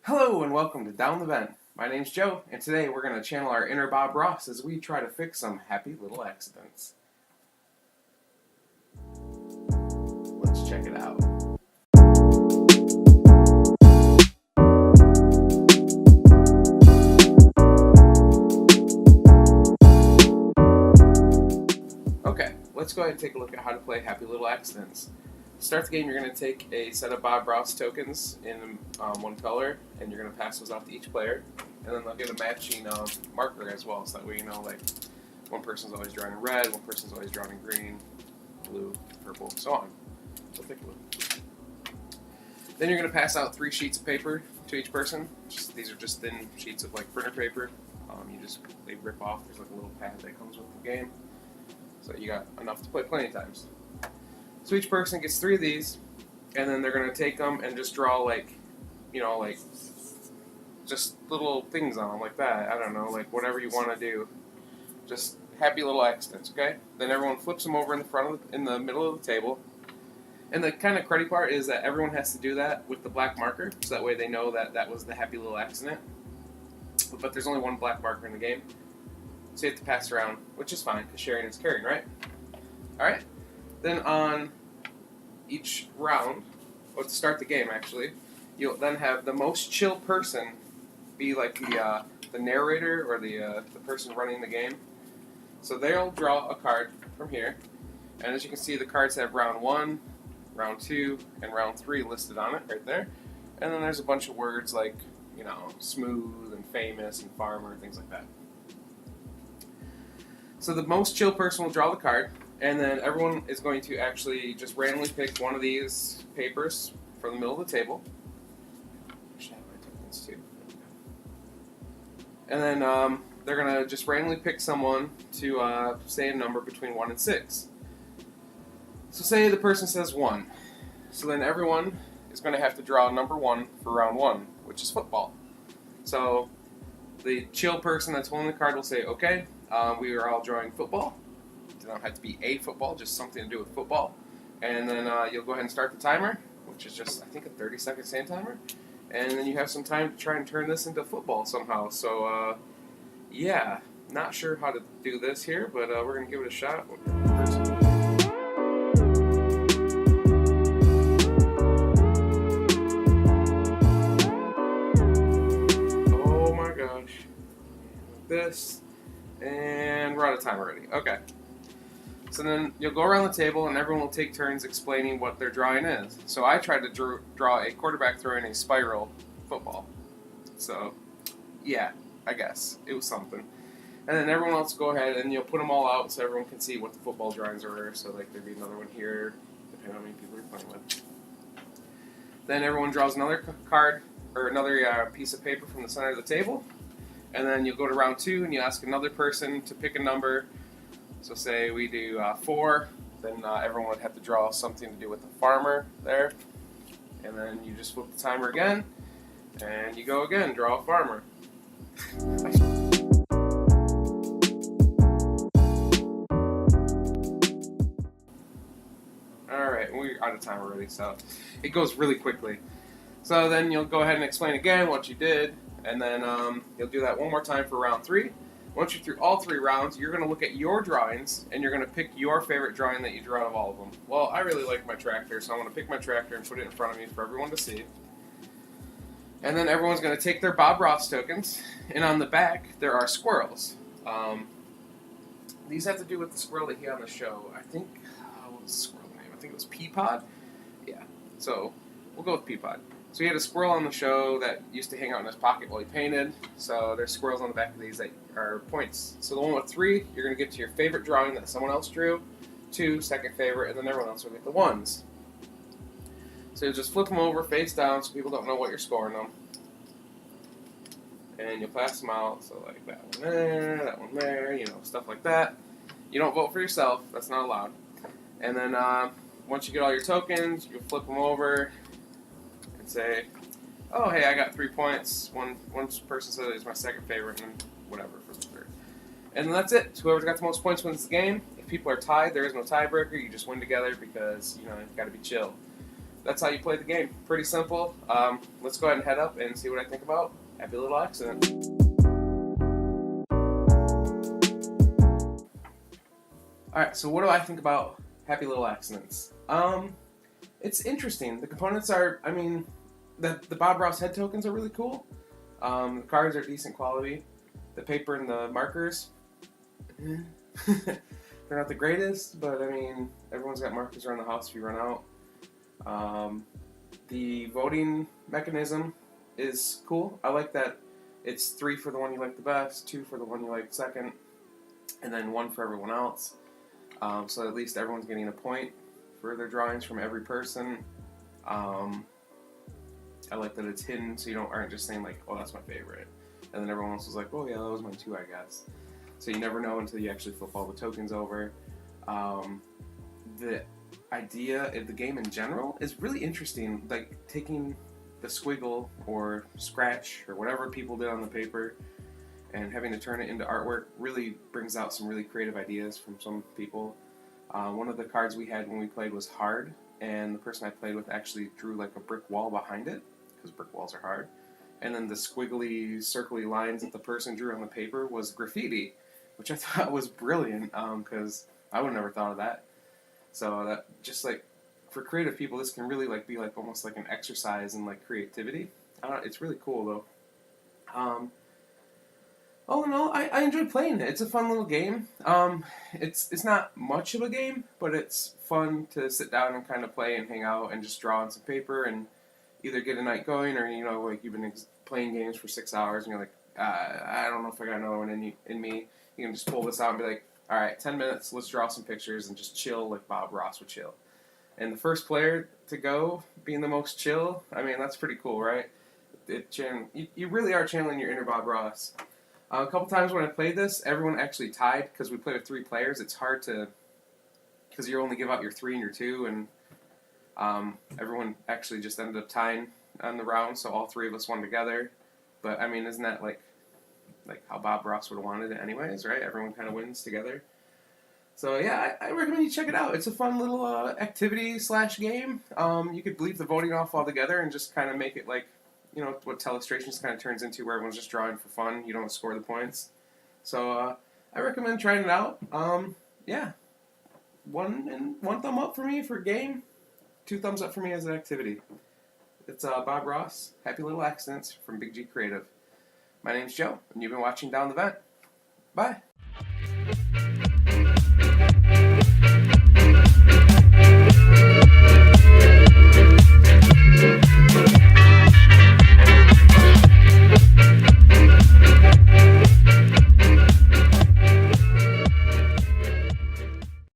Hello and welcome to Down the Bend. My name's Joe, and today we're going to channel our inner Bob Ross as we try to fix some happy little accidents. Let's check it out. Okay, let's go ahead and take a look at how to play Happy Little Accidents. To start the game, you're going to take a set of Bob Ross tokens in one color, and you're going to pass those off to each player, and then they'll get a matching marker as well, so that way you know, like, one person's always drawing red, one person's always drawing green, blue, purple, so on. So take a look. Then you're going to pass out 3 sheets of paper to each person. These are just thin sheets of like printer paper. They rip off. There's like a little pad that comes with the game, so you got enough to play plenty of times. So each person gets 3 of these, and then they're going to take them and just draw like just little things on them like that. I don't know, like whatever you want to do. Just happy little accidents, okay? Then everyone flips them over in the middle of the table. And the kind of cruddy part is that everyone has to do that with the black marker, so that way they know that that was the happy little accident. But there's only one black marker in the game, so you have to pass it around, which is fine, because sharing is caring, right? Alright? Then on each round, or to start the game actually, you'll then have the most chill person be like the narrator or the person running the game. So they'll draw a card from here, and as you can see, the cards have round 1, round 2, and round 3 listed on it right there. And then there's a bunch of words like, smooth and famous and farmer, things like that. So the most chill person will draw the card, and then everyone is going to actually just randomly pick one of these papers from the middle of the table. Actually, I have my tokens too. And then they're going to just randomly pick someone to say a number between 1 and 6. So say the person says 1. So then everyone is going to have to draw number 1 for round 1, which is football. So the chill person that's holding the card will say, okay, we are all drawing football. It doesn't have to be a football, just something to do with football. And then you'll go ahead and start the timer, which is just, I think, a 30-second sand timer. And then you have some time to try and turn this into football somehow. So, yeah, not sure how to do this here, but we're going to give it a shot. Oh my gosh. This. And we're out of time already. Okay. So then you'll go around the table and everyone will take turns explaining what their drawing is. So I tried to draw a quarterback throwing a spiral football. So, yeah, I guess. It was something. And then everyone else go ahead and you'll put them all out so everyone can see what the football drawings are. So like there'd be another one here, depending on how many people you're playing with. Then everyone draws another card or another piece of paper from the center of the table. And then you'll go to round 2 and you ask another person to pick a number. So say we do 4, then everyone would have to draw something to do with the farmer there. And then you just flip the timer again, and you go again, draw a farmer. Alright, we're out of time already, so it goes really quickly. So then you'll go ahead and explain again what you did, and then you'll do that one more time for round 3. Once you're through all 3 rounds, you're going to look at your drawings, and you're going to pick your favorite drawing that you drew out of all of them. Well, I really like my tractor, so I'm going to pick my tractor and put it in front of me for everyone to see. And then everyone's going to take their Bob Ross tokens, and on the back, there are squirrels. These have to do with the squirrel that he had on the show. I think, what was the squirrel name? I think it was Peapod? Yeah, so we'll go with Peapod. So he had a squirrel on the show that used to hang out in his pocket while he painted. So there's squirrels on the back of these that are points. So the one with 3, you're going to get to your favorite drawing that someone else drew. 2, second favorite, and then everyone else will get the 1s. So you just flip them over face down so people don't know what you're scoring them. And you'll pass them out. So like that one there, stuff like that. You don't vote for yourself. That's not allowed. And then once you get all your tokens, you'll flip them over and say, oh, hey, I got 3 points. One person said it was my second favorite, and then whatever for the third. And then that's it. Whoever's got the most points wins the game. If people are tied, there is no tiebreaker. You just win together because, you've got to be chill. that's how you play the game. Pretty simple. Let's go ahead and head up and see what I think about Happy Little Accident. Alright, so what do I think about Happy Little Accidents? It's interesting. The components are, I mean, the Bob Ross head tokens are really cool. The cards are decent quality. The paper and the markers, they're not the greatest, but I mean, everyone's got markers around the house if you run out. The voting mechanism is cool. I like that it's 3 for the one you like the best, 2 for the one you like second, and then 1 for everyone else. So at least everyone's getting a point for their drawings from every person. I like that it's hidden, so you aren't just saying like, "Oh, that's my favorite," and then everyone else was like, "Oh yeah, that was mine too, I guess." So you never know until you actually flip all the tokens over. The idea of the game in general is really interesting, like taking the squiggle or scratch or whatever people did on the paper and having to turn it into artwork really brings out some really creative ideas from some people. One of the cards we had when we played was hard, and the person I played with actually drew like a brick wall behind it, because brick walls are hard. And then the squiggly, circly lines that the person drew on the paper was graffiti, which I thought was brilliant, because I would have never thought of that. So that just like for creative people, this can really like be like almost like an exercise in like creativity. It's really cool though. All in all, I enjoyed playing it. It's a fun little game. It's not much of a game, but it's fun to sit down and kind of play and hang out and just draw on some paper and either get a night going, or like you've been playing games for 6 hours and you're like, I don't know if I got another one in me. You can just pull this out and be like, all right, 10 minutes, let's draw some pictures and just chill like Bob Ross would chill. And the first player to go being the most chill, I mean, that's pretty cool, right? You really are channeling your inner Bob Ross. A couple times when I played this, everyone actually tied because we played with 3 players. It's hard to, because you only give out your 3 and your 2, and everyone actually just ended up tying on the round, so all 3 of us won together. But I mean, isn't that like how Bob Ross would have wanted it anyways, right? Everyone kind of wins together. So yeah, I recommend you check it out. It's a fun little activity / game. You could leave the voting off altogether and just kind of make it like, what Telestrations kind of turns into, where everyone's just drawing for fun. You don't score the points. So I recommend trying it out. Yeah, one thumb up for me for a game, 2 thumbs up for me as an activity. It's Bob Ross, Happy Little Accidents from Big G Creative. My name's Joe, and you've been watching Down the Vent. Bye.